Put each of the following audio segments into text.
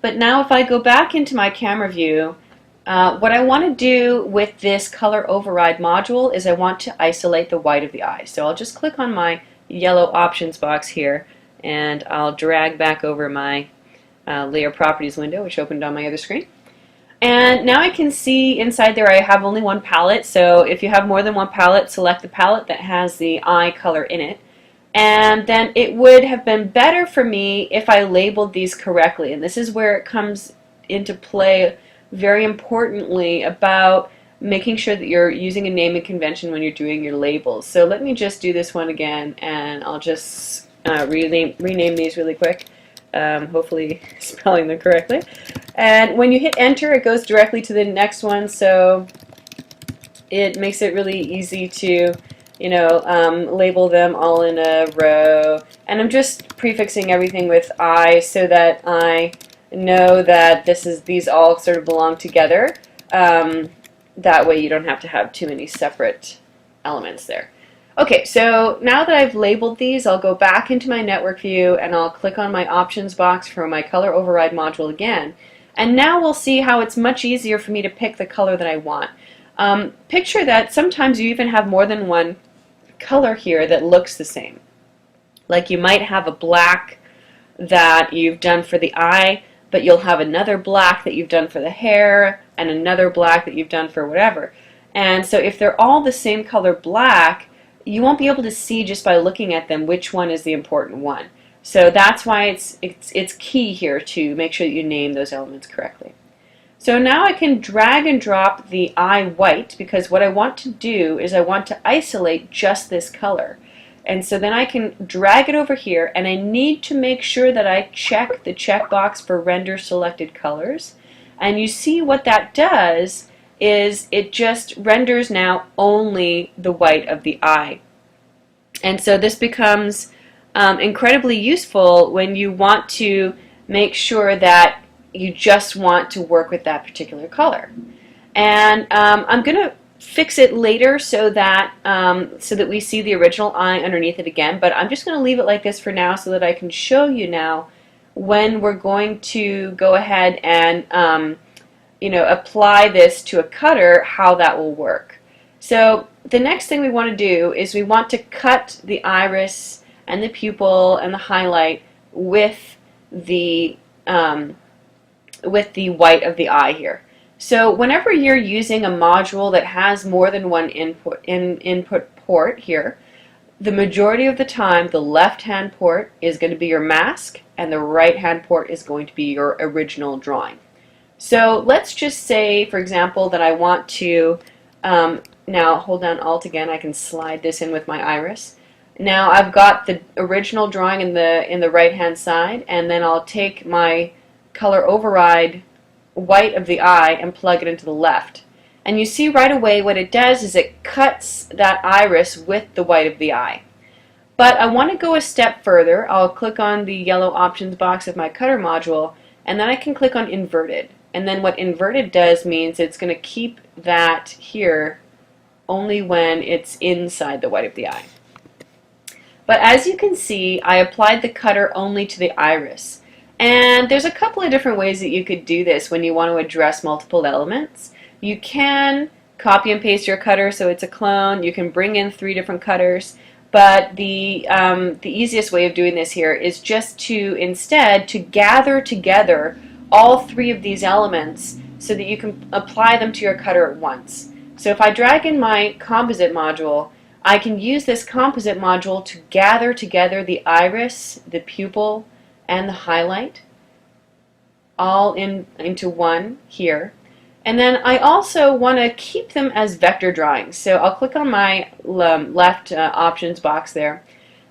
But now if I go back into my camera view, what I want to do with this color override module is I want to isolate the white of the eye. So I'll just click on my yellow options box here, and I'll drag back over my layer properties window, which opened on my other screen. And now I can see inside there I have only one palette, so if you have more than one palette, select the palette that has the eye color in it. And then it would have been better for me if I labeled these correctly. And this is where it comes into play very importantly about making sure that you're using a naming convention when you're doing your labels. So let me just do this one again, and I'll just rename these really quick, hopefully spelling them correctly. And when you hit enter, it goes directly to the next one, so it makes it really easy to label them all in a row. And I'm just prefixing everything with I so that I know that these all sort of belong together. That way you don't have to have too many separate elements there. Okay, so now that I've labeled these, I'll go back into my network view and I'll click on my options box for my color override module again. And now we'll see how it's much easier for me to pick the color that I want. Picture that sometimes you even have more than one color here that looks the same. Like you might have a black that you've done for the eye, but you'll have another black that you've done for the hair, and another black that you've done for whatever. And so if they're all the same color black, you won't be able to see just by looking at them which one is the important one. So that's why it's key here to make sure that you name those elements correctly. So now I can drag and drop the eye white, because what I want to do is I want to isolate just this color. And so then I can drag it over here, and I need to make sure that I check the checkbox for render selected colors. And you see what that does is it just renders now only the white of the eye. And so this becomes incredibly useful when you want to make sure that you just want to work with that particular color. And I'm going to fix it later so that we see the original eye underneath it again, but I'm just going to leave it like this for now so that I can show you now when we're going to go ahead and apply this to a cutter, how that will work. So the next thing we want to do is we want to cut the iris and the pupil and the highlight with the white of the eye here. So whenever you're using a module that has more than one input port here, the majority of the time the left-hand port is going to be your mask and the right-hand port is going to be your original drawing. So let's just say, for example, that I want to, now hold down Alt again, I can slide this in with my iris. Now I've got the original drawing in the right-hand side, and then I'll take my color override white of the eye and plug it into the left. And you see right away what it does is it cuts that iris with the white of the eye. But I want to go a step further. I'll click on the yellow options box of my cutter module, and then I can click on inverted. And then what inverted does means it's going to keep that here only when it's inside the white of the eye. But as you can see, I applied the cutter only to the iris. And there's a couple of different ways that you could do this when you want to address multiple elements. You can copy and paste your cutter so it's a clone. You can bring in 3 different cutters. But the easiest way of doing this here is just to instead to gather together all 3 of these elements so that you can apply them to your cutter at once. So if I drag in my composite module, I can use this composite module to gather together the iris, the pupil, and the highlight all into one here. And then I also want to keep them as vector drawings. So I'll click on my left options box there,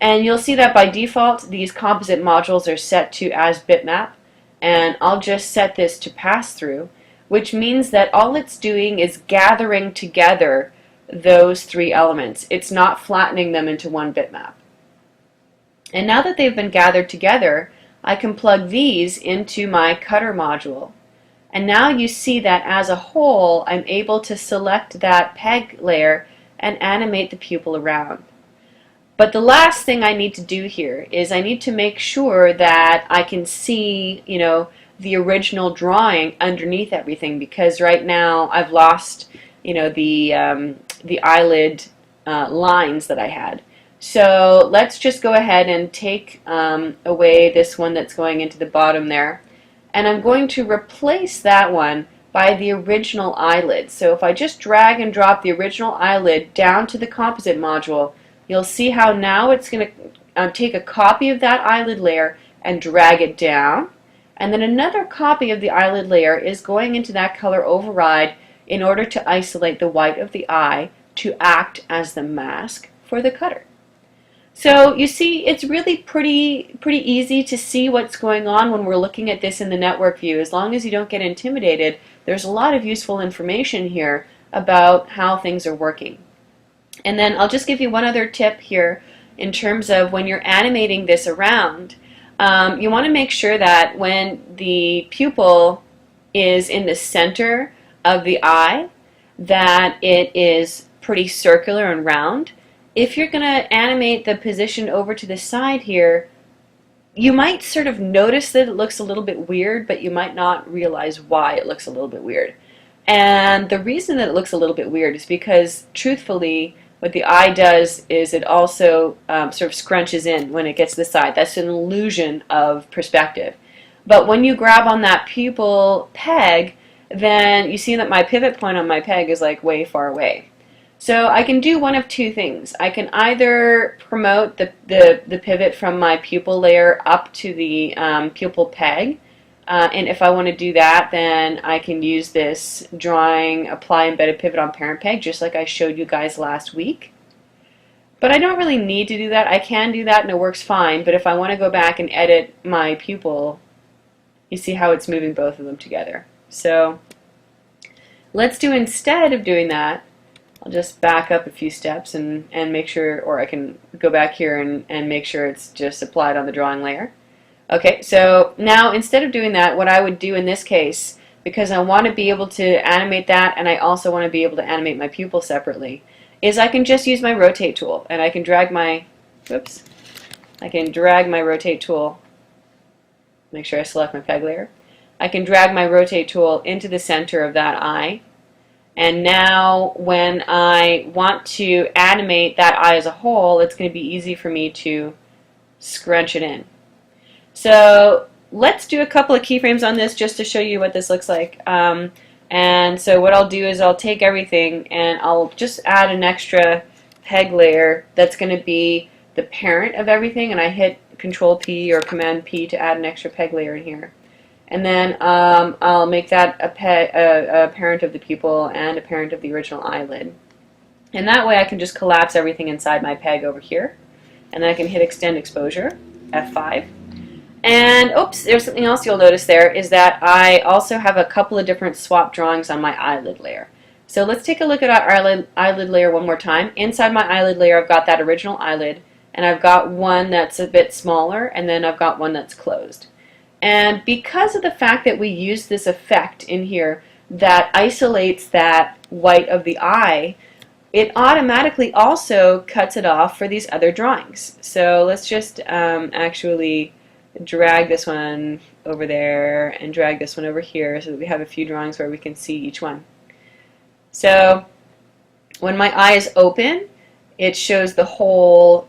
and you'll see that by default these composite modules are set to as bitmap, and I'll just set this to pass through, which means that all it's doing is gathering together those 3 elements. It's not flattening them into one bitmap. And now that they've been gathered together, I can plug these into my cutter module. And now you see that as a whole, I'm able to select that peg layer and animate the pupil around. But the last thing I need to do here is I need to make sure that I can see, the original drawing underneath everything, because right now I've lost, the eyelid lines that I had. So let's just go ahead and take away this one that's going into the bottom there, and I'm going to replace that one by the original eyelid. So if I just drag and drop the original eyelid down to the composite module, you'll see how now it's going to take a copy of that eyelid layer and drag it down, and then another copy of the eyelid layer is going into that color override in order to isolate the white of the eye to act as the mask for the cutter. So you see, it's really pretty easy to see what's going on when we're looking at this in the network view. As long as you don't get intimidated, there's a lot of useful information here about how things are working. And then I'll just give you one other tip here in terms of when you're animating this around. You want to make sure that when the pupil is in the center of the eye, that it is pretty circular and round. If you're going to animate the position over to the side here, you might sort of notice that it looks a little bit weird, but you might not realize why it looks a little bit weird. And the reason that it looks a little bit weird is because, truthfully, what the eye does is it also sort of scrunches in when it gets to the side. That's an illusion of perspective. But when you grab on that pupil peg, then you see that my pivot point on my peg is like way far away. So I can do one of two things. I can either promote the pivot from my pupil layer up to the pupil peg, and if I want to do that, then I can use this drawing apply embedded pivot on parent peg, just like I showed you guys last week. But I don't really need to do that. I can do that and it works fine, but if I want to go back and edit my pupil, you see how it's moving both of them together. So let's do, instead of doing that, I'll just back up a few steps and make sure, or I can go back here and make sure it's just applied on the drawing layer. Okay, so now instead of doing that, what I would do in this case, because I want to be able to animate that and I also want to be able to animate my pupil separately, is I can just use my rotate tool and I can drag my, rotate tool, make sure I select my peg layer. I can drag my rotate tool into the center of that eye. And now when I want to animate that eye as a whole, it's going to be easy for me to scrunch it in. So let's do a couple of keyframes on this just to show you what this looks like. And so what I'll do is I'll take everything and I'll just add an extra peg layer that's going to be the parent of everything, and I hit Control P or Command P to add an extra peg layer in here. And then I'll make that a parent of the pupil and a parent of the original eyelid. And that way I can just collapse everything inside my peg over here. And then I can hit Extend Exposure, F5. And oops, there's something else you'll notice there, is that I also have a couple of different swap drawings on my eyelid layer. So let's take a look at our eyelid layer one more time. Inside my eyelid layer I've got that original eyelid, and I've got one that's a bit smaller, and then I've got one that's closed. And because of the fact that we use this effect in here that isolates that white of the eye, it automatically also cuts it off for these other drawings. So let's just actually drag this one over there and drag this one over here so that we have a few drawings where we can see each one. So when my eye is open, it shows the whole,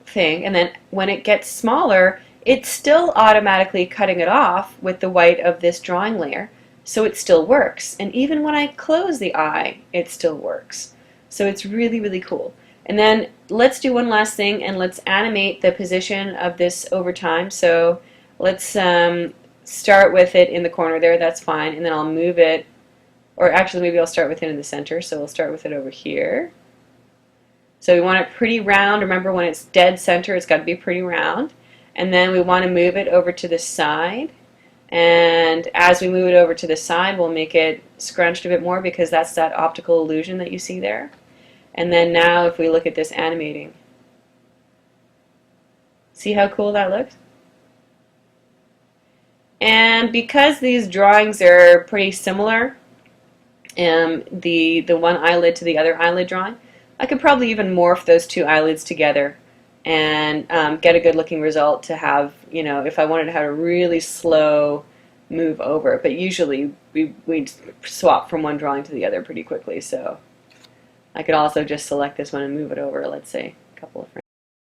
thing, and then when it gets smaller, it's still automatically cutting it off with the white of this drawing layer, so it still works. And even when I close the eye, it still works. So it's really, really cool. And then let's do one last thing, and let's animate the position of this over time. So let's start with it in the corner there, that's fine, and then I'll move it, or actually maybe I'll start with it in the center, so we'll start with it over here. So we want it pretty round. Remember, when it's dead center, it's got to be pretty round. And then we want to move it over to the side, and as we move it over to the side, we'll make it scrunched a bit more because that's that optical illusion that you see there. And then now if we look at this animating, see how cool that looks? And because these drawings are pretty similar, the one eyelid to the other eyelid drawing, I could probably even morph those two eyelids together and get a good looking result to have, if I wanted to have a really slow move over, but usually we'd swap from one drawing to the other pretty quickly, so I could also just select this one and move it over, let's say, a couple of frames.